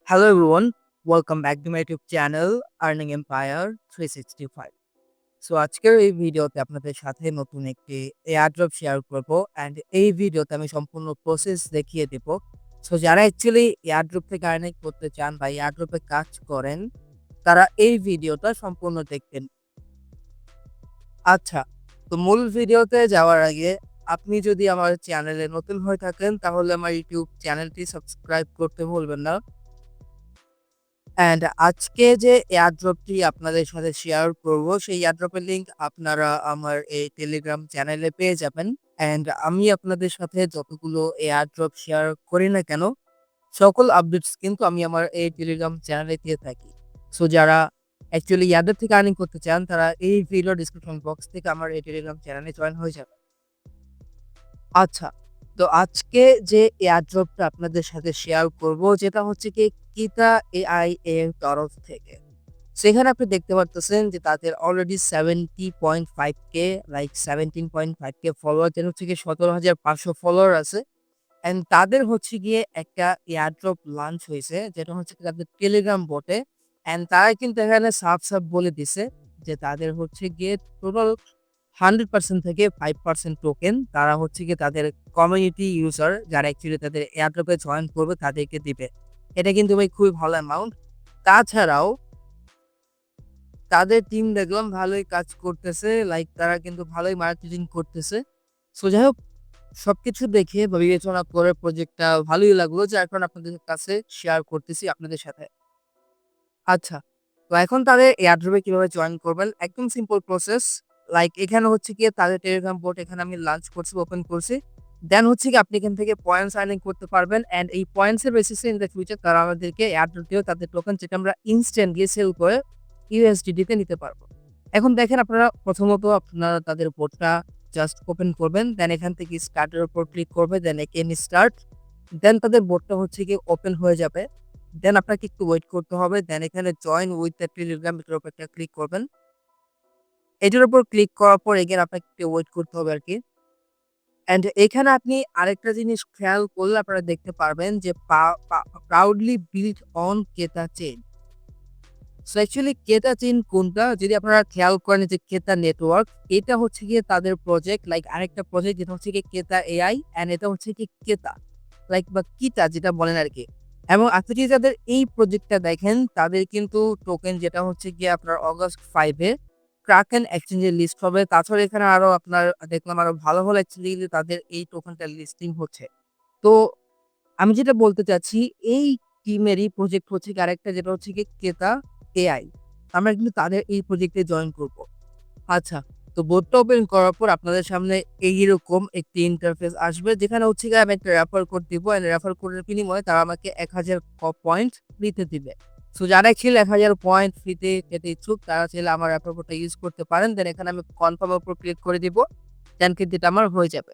Hello everyone, welcome back to my YouTube channel Earning Empire 365. So আজকের এই ভিডিওতে আপনাদের সাথে নতুন একটি এয়ারড্রপ শেয়ার করব অ্যান্ড এই ভিডিওতে আমি সম্পূর্ণ প্রসেস দেখিয়ে দেব। সো যারা অ্যাকচুয়ালি এয়ারড্রপ থেকে আর্নিং করতে চান বা এয়ারড্রপে কাজ করেন তারা এই ভিডিওটা সম্পূর্ণ দেখবেন। আচ্ছা, তো মূল ভিডিওতে যাওয়ার আগে আপনি যদি আমার চ্যানেলে নতুন হয়ে থাকেন তাহলে আমার ইউটিউব চ্যানেলটি সাবস্ক্রাইব করতে ভুলবেন না। অ্যান্ড আজকে যে এয়ারড্রপটি আপনাদের সাথে শেয়ার করব সেই এয়ারড্রপের লিঙ্ক আপনারা আমার এই টেলিগ্রাম চ্যানেলে পেয়ে যাবেন। অ্যান্ড আমি আপনাদের সাথে যতগুলো এয়ারড্রপ শেয়ার করি না কেন সকল আপডেটস কিন্তু আমি আমার এই টেলিগ্রাম চ্যানেলে দিয়ে থাকি। সো যারা অ্যাকচুয়ালি এয়ারড্রপ থেকে আর্নিং করতে চান তারা এই ভিডিও ডিসক্রিপশন বক্স থেকে আমার এই টেলিগ্রাম চ্যানেলে জয়েন হয়ে যাবে। আচ্ছা, তো আজকে যে এয়ারড্রপটা আপনাদের সাথে শেয়ার করব যেটা হচ্ছে কি কিতা এআই এর তরফ থেকে। সেখানে আপনি দেখতে পারতেছেন যে তাদের already 70.5K like 17.5K follower, যেটা হচ্ছে গিয়ে 17,500 ফলোয়ার আছে। অ্যান্ড তাদের হচ্ছে গিয়ে একটা এয়ারড্রপ লঞ্চ হয়েছে যেটা হচ্ছে গিয়ে তাদের টেলিগ্রাম বটে। অ্যান্ড তারা কিন্তু এখানে সাফ বলে দিছে যে তাদের হচ্ছে গিয়ে টোটাল 100% থেকে 5% টোকেন তারা হচ্ছে গিয়ে তাদের কমিউনিটি ইউজার যারা অ্যাকচুয়ালি তাদের এয়ারড্রপে জয়েন করবে তাদেরকে দিবে। এটা কিন্তু ভাই খুবই ভালো অ্যামাউন্ট। তাছাড়াও তাদের টিম দেখলাম ভালোই কাজ করতেছে। লাইক তারা কিন্তু ভালোই মার্কেটিং করতেছে। সো যাই হোক, সবকিছু দেখে বা বিবেচনা করে প্রজেক্টটা ভালোই লাগলো যার কারণে আপনাদের কাছে শেয়ার করতেছি আপনাদের সাথে। আচ্ছা, তো এখন তাদের এয়ারড্রপে কিভাবে জয়েন করবেন? একদম সিম্পল প্রসেস। লাইক এখানে হচ্ছে গিয়ে তাদের টেলিগ্রাম বোট এখানে আমি লঞ্চ করছি, ওপেন করছি। দেন হচ্ছে গিয়ে আপনি এখান থেকে পয়েন্টস আর্নিং করতে পারবেন। অ্যান্ড এই পয়েন্টস এর বেসিসে ইন দ্য ফিউচার তারা আমাদেরকে এয়ারড্রপ দিয়েও তাদের টোকেন যেটা আমরা ইনস্ট্যান্টলি সেল করে ইউএসডিটি তে নিতে পারবো। এখন দেখেন আপনারা প্রথমত আপনারা তাদের বোটটা জাস্ট ওপেন করবেন। দেন এখান থেকে স্টার্ট এর উপর ক্লিক করবে। Then again start. দেন তাদের বোটটা হচ্ছে গিয়ে ওপেন হয়ে যাবে। দেন আপনাকে একটু ওয়েট করতে হবে। দেন এখানে জয়েন উইথ দ্য টেলিগ্রাম এটার উপর একটা ক্লিক করবেন। এটার উপর ক্লিক করার পর এগেইন আপনাকে একটু ওয়েট করতে হবে আরকি। অ্যান্ড এখানে আপনি আরেকটা জিনিস খেয়াল করলে আপনারা দেখতে পারবেন যে proudly built on Keta chain. So actually Keta chain কোনটা? যদি আপনারা খেয়াল করেন যে কেতা নেটওয়ার্ক, এটা হচ্ছে গিয়ে তাদের প্রজেক্ট। লাইক আরেকটা প্রজেক্ট যেটা হচ্ছে গিয়ে কেতা এআই অ্যান্ড এটা হচ্ছে কি কেতা লাইক বা কিতা যেটা বলেন আরকি। এবং আপনি যদি তাদের এই প্রজেক্টটা দেখেন তাদের কিন্তু টোকেন যেটা হচ্ছে গিয়ে আপনার অগাস্ট 5 এ ক্রাকেন এক্সচেঞ্জে লিস্ট হবে। তাছাড়া এখানে আরো আপনার দেখলাম আরো ভালো অ্যাকচুয়ালি তাদের এই টোকেনটা লিস্টিং হচ্ছে। তো আমি যেটা বলতে চাচ্ছি এই টিমেরই প্রজেক্ট হচ্ছে গিয়ে আরেকটা যেটা হচ্ছে গিয়ে কেতা এআই। আমরা কিন্তু তাদের এই প্রজেক্টে জয়েন করব। আচ্ছা, তো বোটটা ওপেন করার পর আপনাদের সামনে এইরকম একটি ইন্টারফেস আসবে যেখানে হচ্ছে গিয়ে আমি একটা রেফার কোড দিব। অ্যান্ড রেফার কোডের বিনিময়ে তারা আমাকে ১,০০০ পয়েন্ট ফ্রিতে দিবে। সো যারা ছিল ১,০০০ পয়েন্ট ফ্রিতে পেতে ইচ্ছুক তারা চাইলে আমার রেফার কোডটা ইউজ করতে পারেন। দেন এখানে আমি কনফার্ম এর উপর ক্লিক করে দিব। দেন কিন্তু এটা আমার হয়ে যাবে।